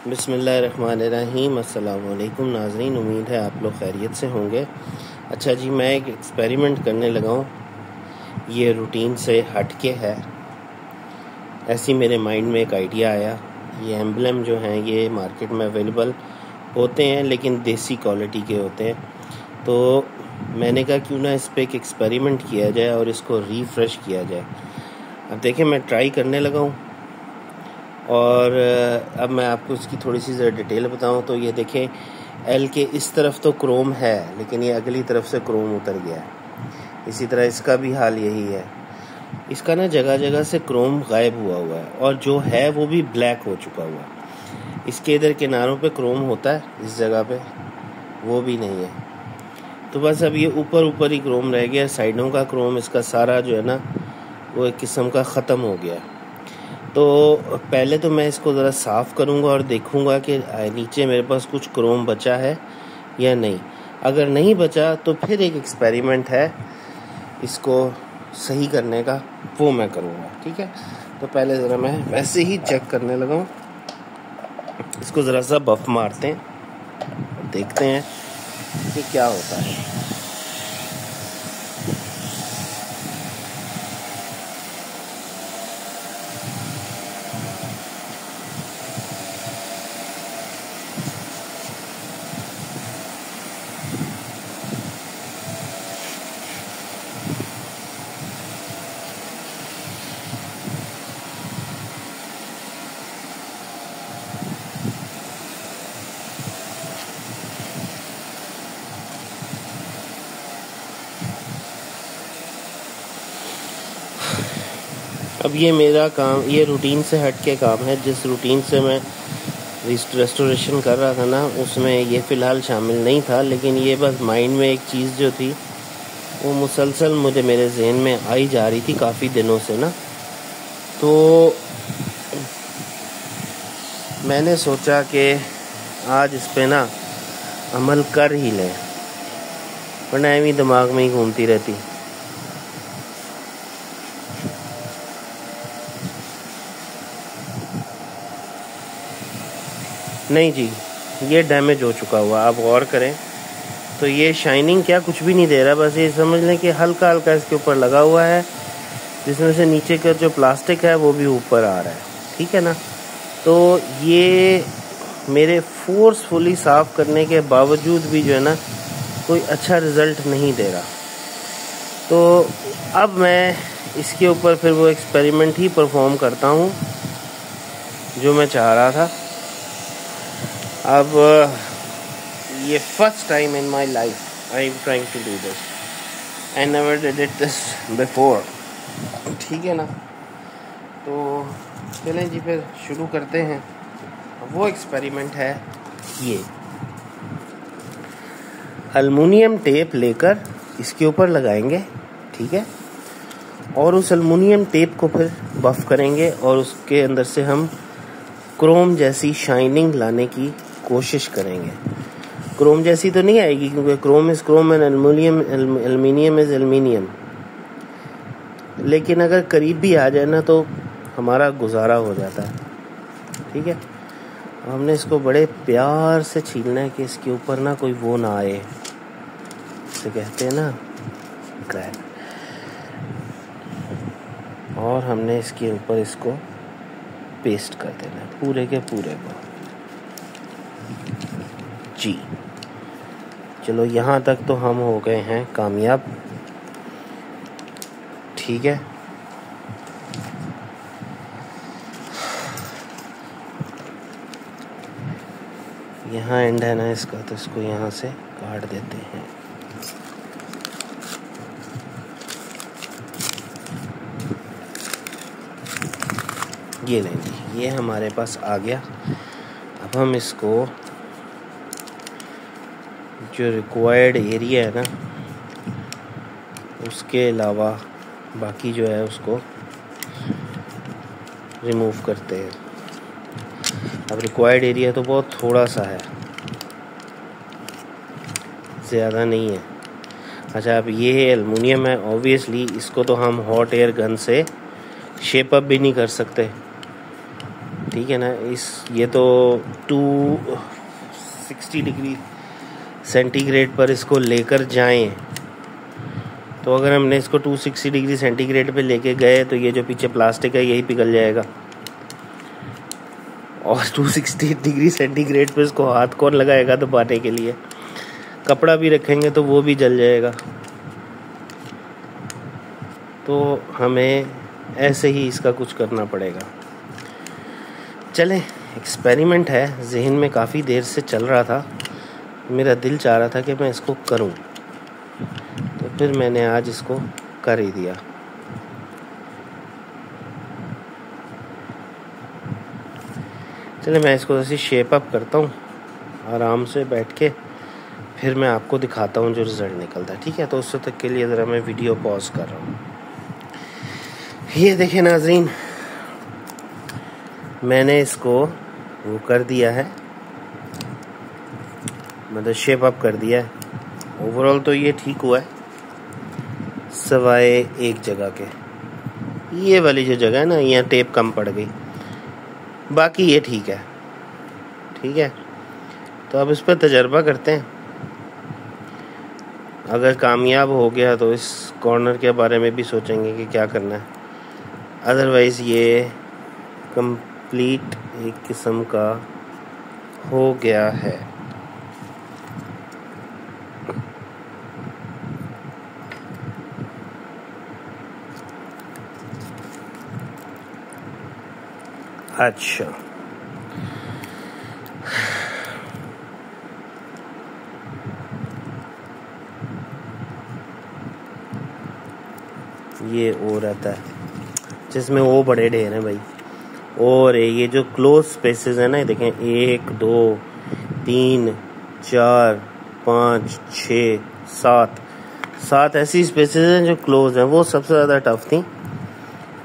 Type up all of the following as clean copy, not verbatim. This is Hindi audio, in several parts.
बिस्मिल्लाहिर्रहमानिर्रहीम। अस्सलाम वालेकुम नाज़रीन, उम्मीद है आप लोग खैरियत से होंगे। अच्छा जी, मैं एक एक्सपेरिमेंट करने लगा हूँ। ये रूटीन से हट के है, ऐसी मेरे माइंड में एक आइडिया आया। ये एम्बलम जो हैं ये मार्केट में अवेलेबल होते हैं, लेकिन देसी क्वालिटी के होते हैं। तो मैंने कहा क्यों ना इस पर एक एक्सपेरिमेंट किया जाए और इसको रीफ्रेश किया जाए। अब देखें, मैं ट्राई करने लगा हूँ और अब मैं आपको इसकी थोड़ी सी ज़रा डिटेल बताऊं तो ये देखें, एल के इस तरफ तो क्रोम है, लेकिन ये अगली तरफ से क्रोम उतर गया है। इसी तरह इसका भी हाल यही है। इसका ना जगह जगह से क्रोम गायब हुआ है और जो है वो भी ब्लैक हो चुका हुआ है। इसके इधर किनारों पे क्रोम होता है, इस जगह पे वो भी नहीं है। तो बस अब ये ऊपर ऊपर ही क्रोम रह गया। साइडों का क्रोम इसका सारा जो है ना वो एक किस्म का ख़त्म हो गया। तो पहले तो मैं इसको ज़रा साफ़ करूँगा और देखूँगा कि नीचे मेरे पास कुछ क्रोम बचा है या नहीं। अगर नहीं बचा तो फिर एक एक्सपेरिमेंट है इसको सही करने का, वो मैं करूँगा। ठीक है, तो पहले ज़रा मैं वैसे ही चेक करने लगा हूँ। इसको ज़रा सा बफ मारते हैं, देखते हैं कि क्या होता है। अब ये मेरा काम, ये रूटीन से हट के काम है। जिस रूटीन से मैं रेस्टोरेशन कर रहा था ना, उसमें ये फ़िलहाल शामिल नहीं था, लेकिन ये बस माइंड में एक चीज़ जो थी वो मुसलसल मेरे जहन में आई जा रही थी काफ़ी दिनों से ना। तो मैंने सोचा कि आज इस पे ना अमल कर ही लें, वरना एवं दिमाग में ही घूमती रहती। नहीं जी, ये डैमेज हो चुका हुआ। आप गौर करें तो ये शाइनिंग क्या कुछ भी नहीं दे रहा। बस ये समझ लें कि हल्का हल्का इसके ऊपर लगा हुआ है, जिसमें से नीचे का जो प्लास्टिक है वो भी ऊपर आ रहा है। ठीक है ना। तो ये मेरे फोर्सफुली साफ़ करने के बावजूद भी जो है ना कोई अच्छा रिज़ल्ट नहीं दे रहा। तो अब मैं इसके ऊपर फिर वो एक्सपेरिमेंट ही परफॉर्म करता हूँ जो मैं चाह रहा था। अब ये first time in my life I am trying to do this. I never did it this before. ठीक है ना। तो चलें जी, फिर शुरू करते हैं। वो एक्सपेरिमेंट है ये, एल्युमिनियम टेप लेकर इसके ऊपर लगाएंगे। ठीक है, और उस एल्युमिनियम टेप को फिर बफ करेंगे और उसके अंदर से हम क्रोम जैसी शाइनिंग लाने की कोशिश करेंगे। क्रोम जैसी तो नहीं आएगी, क्योंकि Chrome is Chrome and aluminium is aluminium, लेकिन अगर करीब भी आ जाए ना तो हमारा गुजारा हो जाता है। ठीक है, हमने इसको बड़े प्यार से छीलना है कि इसके ऊपर ना कोई वो ना आए, इसे कहते हैं ना क्रैक। और हमने इसके ऊपर इसको पेस्ट कर देना है पूरे के पूरे को जी। चलो, यहाँ तक तो हम हो गए हैं कामयाब। ठीक है, यहाँ एंड है ना इसका, तो इसको यहाँ से काट देते हैं। ये नहीं, ये हमारे पास आ गया। अब हम इसको जो रिक्वायर्ड एरिया है ना उसके अलावा बाकी जो है उसको रिमूव करते हैं। अब रिक्वायर्ड एरिया तो बहुत थोड़ा सा है, ज़्यादा नहीं है। अच्छा, अब ये एल्युमिनियम है, ऑब्वियसली इसको तो हम हॉट एयर गन से शेप अप भी नहीं कर सकते। ठीक है ना। ये तो 260 डिग्री सेंटीग्रेड पर इसको लेकर जाएं, तो अगर हमने इसको 260 डिग्री सेंटीग्रेड पे लेके गए तो ये जो पीछे प्लास्टिक है यही पिघल जाएगा। और 260 डिग्री सेंटीग्रेड पे इसको हाथ कौन लगाएगा दबाने के लिए? कपड़ा भी रखेंगे तो वो भी जल जाएगा। तो हमें ऐसे ही इसका कुछ करना पड़ेगा। चलें, एक्सपेरिमेंट है, जहन में काफ़ी देर से चल रहा था, मेरा दिल चाह रहा था कि मैं इसको करूं, तो फिर मैंने आज इसको कर ही दिया। चलिए मैं इसको ऐसे शेप अप करता हूँ आराम से बैठ के, फिर मैं आपको दिखाता हूँ जो रिज़ल्ट निकलता है। ठीक है, तो उस तक के लिए ज़रा मैं वीडियो पॉज कर रहा हूँ। ये देखें नाज़रीन, मैंने इसको वो कर दिया है, मतलब शेप अप कर दिया है। ओवरऑल तो ये ठीक हुआ है, सवाए एक जगह के, ये वाली जो जगह है ना, यहाँ टेप कम पड़ गई, बाकी ये ठीक है। ठीक है, तो अब इस पर तजर्बा करते हैं। अगर कामयाब हो गया तो इस कॉर्नर के बारे में भी सोचेंगे कि क्या करना है, अदरवाइज़ ये कंप्लीट एक किस्म का हो गया है। अच्छा, ये ओ रहता है जिसमें वो बड़े ढेर हैं भाई। और ये जो क्लोज स्पेसेस है ना, देखें 1 2 3 4 5 6 7 ऐसी स्पेसेस हैं जो क्लोज हैं, वो सबसे ज़्यादा टफ थी।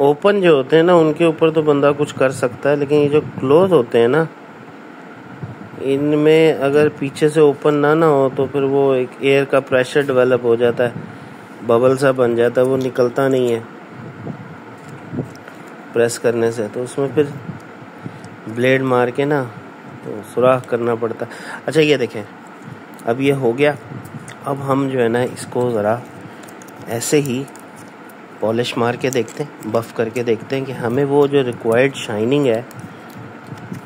ओपन जो होते हैं ना, उनके ऊपर तो बंदा कुछ कर सकता है, लेकिन ये जो क्लोज होते हैं ना, इनमें अगर पीछे से ओपन ना हो तो फिर वो एक एयर का प्रेशर डेवलप हो जाता है, बबल सा बन जाता है, वो निकलता नहीं है प्रेस करने से, तो उसमें फिर ब्लेड मार के ना तो सुराख करना पड़ता है। अच्छा ये देखें, अब ये हो गया। अब हम जो है ना इसको ज़रा ऐसे ही पॉलिश मार के देखते हैं, बफ़ करके देखते हैं कि हमें वो जो रिक्वायर्ड शाइनिंग है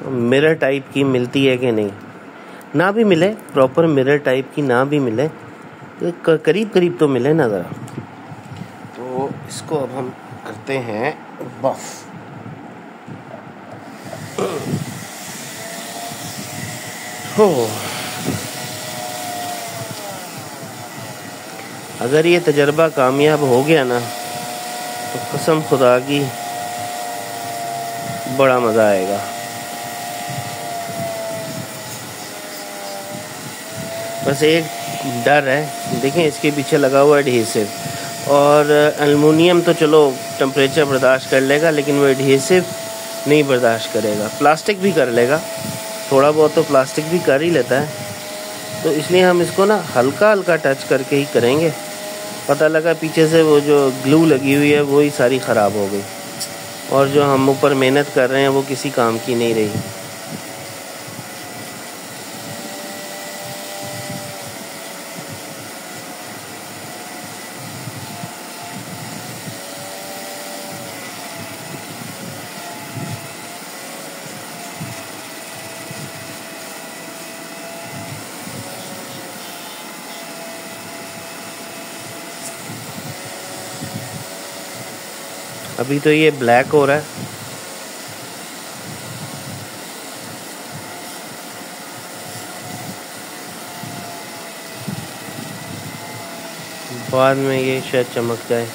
मिरर टाइप की मिलती है कि नहीं। ना भी मिले, प्रॉपर मिरर टाइप की ना भी मिले, तो करीब करीब तो मिले ना ज़रा। तो इसको अब हम करते हैं बफ़। हो, अगर ये तजर्बा कामयाब हो गया ना तो कसम खुदा की बड़ा मज़ा आएगा। बस एक डर है, देखें इसके पीछे लगा हुआ एडहेसिव, और एल्युमिनियम तो चलो टेम्परेचर बर्दाश्त कर लेगा, लेकिन वो एडहेसिव नहीं बर्दाश्त करेगा। प्लास्टिक भी कर लेगा, थोड़ा बहुत तो प्लास्टिक भी कर ही लेता है, तो इसलिए हम इसको ना हल्का हल्का टच करके ही करेंगे। पता लगा पीछे से वो जो ग्लू लगी हुई है वो ही सारी ख़राब हो गई, और जो हम ऊपर मेहनत कर रहे हैं वो किसी काम की नहीं रही। अभी तो ये ब्लैक हो रहा है, बाद में ये शायद चमक जाए।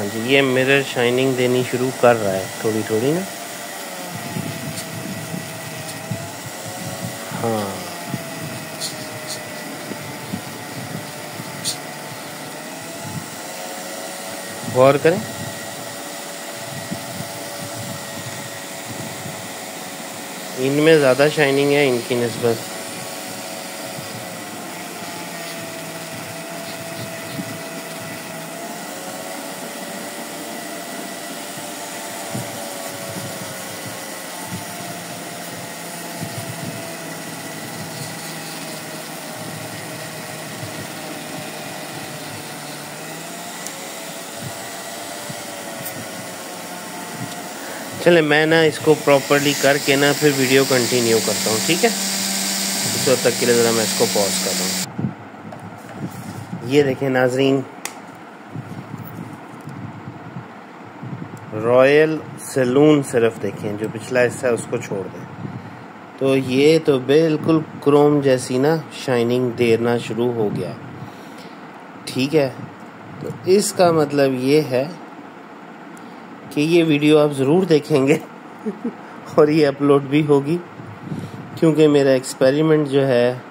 जी, ये मिरर शाइनिंग देनी शुरू कर रहा है थोड़ी थोड़ी ना। हाँ, गौर करें। इनमें ज़्यादा शाइनिंग है इनकी निस्बत। चले, मैं ना इसको प्रॉपरली करके ना फिर वीडियो कंटिन्यू करता हूँ, ठीक है। उस वक्त तक के लिए ज़रा मैं इसको पॉज कर रहा हूँ। ये देखें नाजरीन, रॉयल सैलून सिर्फ देखें, जो पिछला हिस्सा है उसको छोड़ दें, तो ये तो बिल्कुल क्रोम जैसी ना शाइनिंग देना शुरू हो गया, ठीक है। तो इसका मतलब ये है कि ये वीडियो आप ज़रूर देखेंगे और ये अपलोड भी होगी, क्योंकि मेरा एक्सपेरिमेंट जो है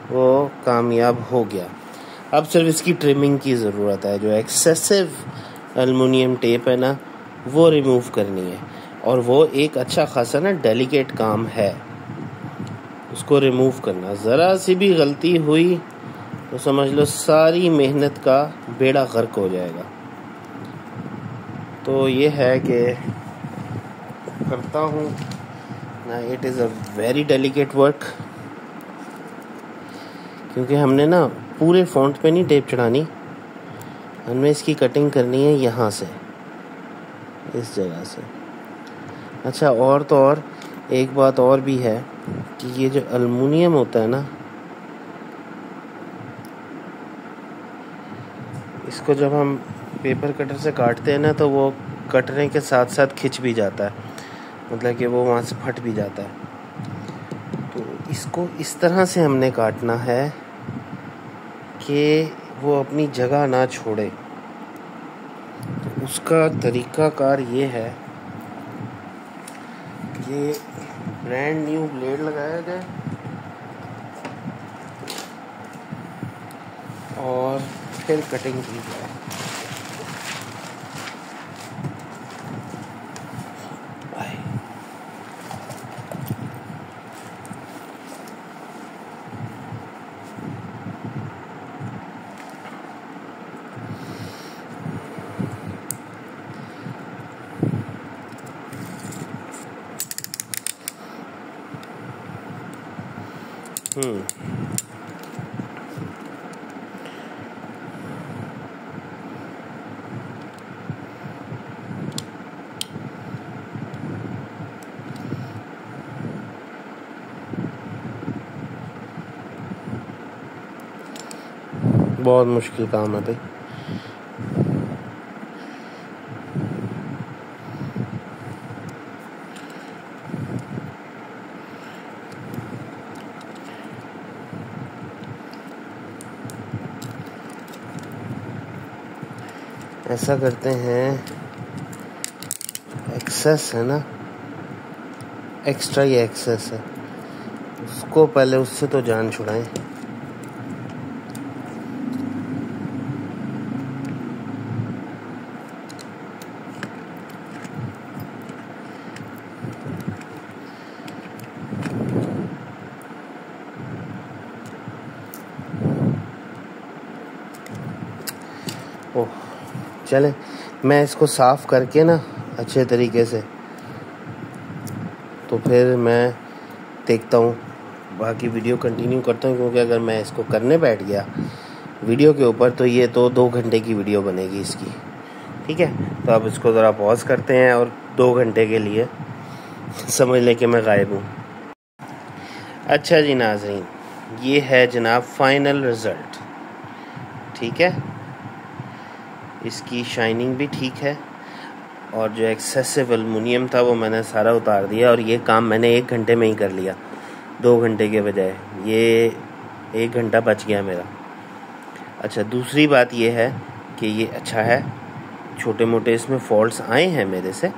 वो कामयाब हो गया। अब सिर्फ इसकी ट्रिमिंग की ज़रूरत है। जो एक्सेसिव एल्युमिनियम टेप है ना, वो रिमूव करनी है, और वो एक अच्छा खासा ना डेलिकेट काम है उसको रिमूव करना। ज़रा सी भी गलती हुई तो समझ लो सारी मेहनत का बेड़ा गर्क हो जाएगा। तो ये है कि करता हूँ ना, it is a very delicate work, क्योंकि हमने ना पूरे फॉन्ट पे नहीं टेप चढ़ानी, हमें इसकी कटिंग करनी है यहाँ से, इस जगह से। अच्छा, और तो और एक बात और भी है कि ये जो एल्युमिनियम होता है ना, इसको जब हम पेपर कटर से काटते हैं ना, तो वो कटने के साथ साथ खिंच भी जाता है, मतलब कि वो वहाँ से फट भी जाता है। तो इसको इस तरह से हमने काटना है कि वो अपनी जगह ना छोड़े। तो उसका तरीक़ाकार ये है कि ब्रांड न्यू ब्लेड लगाया जाए और फिर कटिंग की जाए। बहुत मुश्किल काम है भाई। ऐसा करते हैं, एक्सेस है ना, एक्स्ट्रा ये एक्सेस है, उसको पहले उससे तो जान छुड़ाएं। ओह, चलें, मैं इसको साफ़ करके ना अच्छे तरीके से, तो फिर मैं देखता हूँ, बाकी वीडियो कंटिन्यू करता हूँ, क्योंकि अगर मैं इसको करने बैठ गया वीडियो के ऊपर तो ये तो 2 घंटे की वीडियो बनेगी इसकी, ठीक है। तो अब इसको ज़रा पॉज करते हैं और 2 घंटे के लिए समझ लें कि मैं गायब हूँ। अच्छा जी नाज़रीन, ये है जनाब फाइनल रिज़ल्ट, ठीक है। इसकी शाइनिंग भी ठीक है, और जो एक्सेसिव एल्युमिनियम था वो मैंने सारा उतार दिया, और ये काम मैंने 1 घंटे में ही कर लिया, 2 घंटे के बजाय ये 1 घंटा बच गया मेरा। अच्छा, दूसरी बात ये है कि ये अच्छा है, छोटे मोटे इसमें फॉल्ट्स आए हैं मेरे से।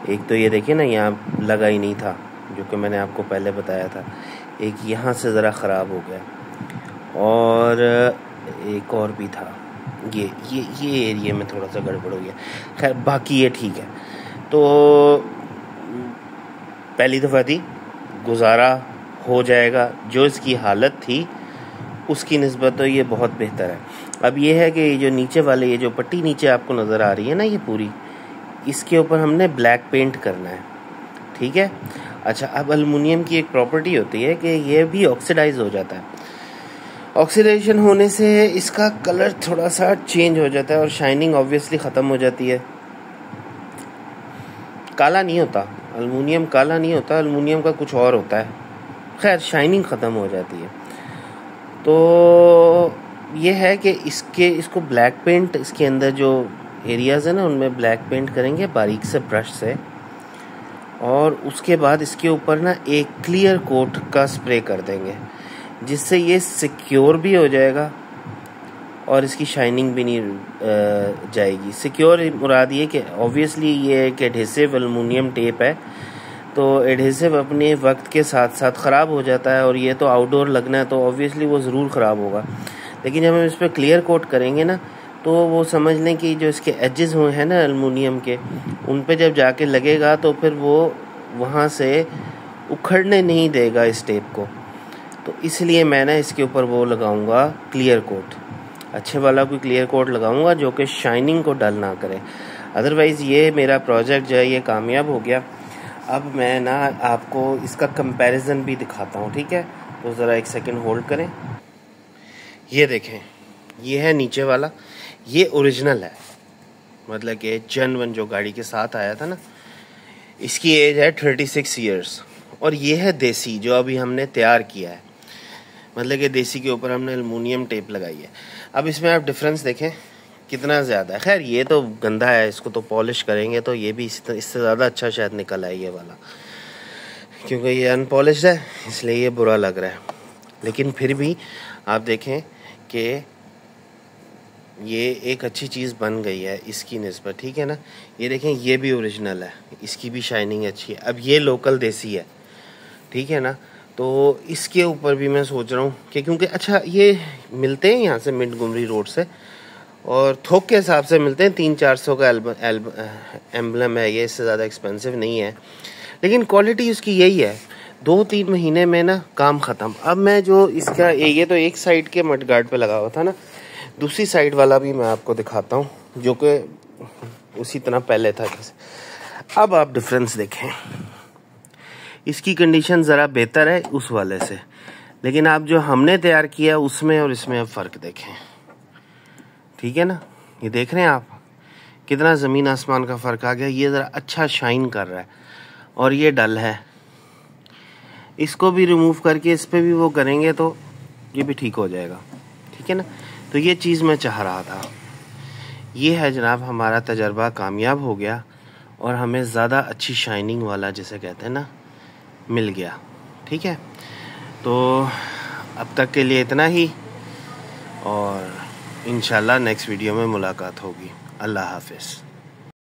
एक तो ये देखिए ना, यहाँ लगा ही नहीं था, जो कि मैंने आपको पहले बताया था। एक यहाँ से ज़रा ख़राब हो गया, और एक और भी था, ये एरिया में थोड़ा सा गड़बड़ हो गया। खैर बाकी ये ठीक है। तो पहली दफ़ा थी, गुजारा हो जाएगा। जो इसकी हालत थी उसकी निस्बत तो ये बहुत बेहतर है। अब ये है कि जो नीचे वाले, ये जो पट्टी नीचे आपको नज़र आ रही है ना, ये पूरी, इसके ऊपर हमने ब्लैक पेंट करना है, ठीक है। अच्छा, अब एल्युमिनियम की एक प्रॉपर्टी होती है कि ये भी ऑक्सीडाइज हो जाता है। ऑक्सीडेशन होने से इसका कलर थोड़ा सा चेंज हो जाता है और शाइनिंग ऑब्वियसली ख़त्म हो जाती है। काला नहीं होता एल्युमिनियम, काला नहीं होता एल्युमिनियम का कुछ और होता है। खैर शाइनिंग ख़त्म हो जाती है। तो ये है कि इसको ब्लैक पेंट, इसके अंदर जो एरियाज़ है ना उनमें ब्लैक पेंट करेंगे बारीक से ब्रश से, और उसके बाद इसके ऊपर ना एक क्लियर कोट का स्प्रे कर देंगे, जिससे ये सिक्योर भी हो जाएगा और इसकी शाइनिंग भी नहीं जाएगी। सिक्योर मुराद ये कि ऑब्वियसली ये एक एडहेसिव एल्युमिनियम टेप है, तो एडहेसिव अपने वक्त के साथ साथ ख़राब हो जाता है, और ये तो आउटडोर लगना है तो ऑब्वियसली वो ज़रूर ख़राब होगा। लेकिन जब हम इस पर क्लियर कोट करेंगे ना, तो वो समझ लें कि जो इसके एजेस हुए हैं ना एल्युमिनियम के, उन पे जब जाके लगेगा तो फिर वो वहाँ से उखड़ने नहीं देगा इस टेप को। तो इसलिए मैं ना इसके ऊपर वो लगाऊंगा क्लियर कोट, अच्छे वाला कोई क्लियर कोट लगाऊंगा जो कि शाइनिंग को डल ना करे। अदरवाइज़ ये मेरा प्रोजेक्ट जो है ये कामयाब हो गया। अब मैं ना आपको इसका कंपैरिजन भी दिखाता हूँ, ठीक है। तो ज़रा एक सेकंड होल्ड करें। ये देखें, ये है नीचे वाला, ये ओरिजिनल है, मतलब कि जेन्युइन जो गाड़ी के साथ आया था ना। इसकी एज है 36 ईयर्स, और ये है देसी जो अभी हमने तैयार किया है, मतलब कि देसी के ऊपर हमने एल्युमिनियम टेप लगाई है। अब इसमें आप डिफरेंस देखें कितना ज़्यादा है। खैर ये तो गंदा है, इसको तो पॉलिश करेंगे तो ये भी इससे ज़्यादा अच्छा शायद निकल आए ये वाला, क्योंकि ये अनपॉलिश्ड है इसलिए ये बुरा लग रहा है। लेकिन फिर भी आप देखें कि ये एक अच्छी चीज़ बन गई है इसकी निस्बत, ठीक है ना। ये देखें, ये भी ओरिजिनल है, इसकी भी शाइनिंग अच्छी है। अब ये लोकल देसी है, ठीक है ना। तो इसके ऊपर भी मैं सोच रहा हूँ कि क्योंकि अच्छा ये मिलते हैं यहाँ से मिंटगोमरी रोड से, और थोक के हिसाब से मिलते हैं, 300-400 का एम्बलम है ये, इससे ज़्यादा एक्सपेंसिव नहीं है। लेकिन क्वालिटी उसकी यही है, 2-3 महीने में ना काम ख़त्म। अब मैं जो इसका ये तो एक साइड के मडगार्ड पे लगा हुआ था ना, दूसरी साइड वाला भी मैं आपको दिखाता हूँ जो कि उसी तरह पहले था। अब आप डिफरेंस देखें, इसकी कंडीशन ज़रा बेहतर है उस वाले से, लेकिन आप जो हमने तैयार किया उसमें और इसमें अब फ़र्क देखें, ठीक है ना। ये देख रहे हैं आप कितना ज़मीन आसमान का फ़र्क आ गया। ये ज़रा अच्छा शाइन कर रहा है, और ये डल है। इसको भी रिमूव करके इस पर भी वो करेंगे तो ये भी ठीक हो जाएगा, ठीक है ना। तो ये चीज़ मैं चाह रहा था। ये है जनाब, हमारा तजर्बा कामयाब हो गया और हमें ज़्यादा अच्छी शाइनिंग वाला जिसे कहते हैं ना मिल गया, ठीक है। तो अब तक के लिए इतना ही, और इंशाल्लाह नेक्स्ट वीडियो में मुलाकात होगी। अल्लाह हाफ़िज़।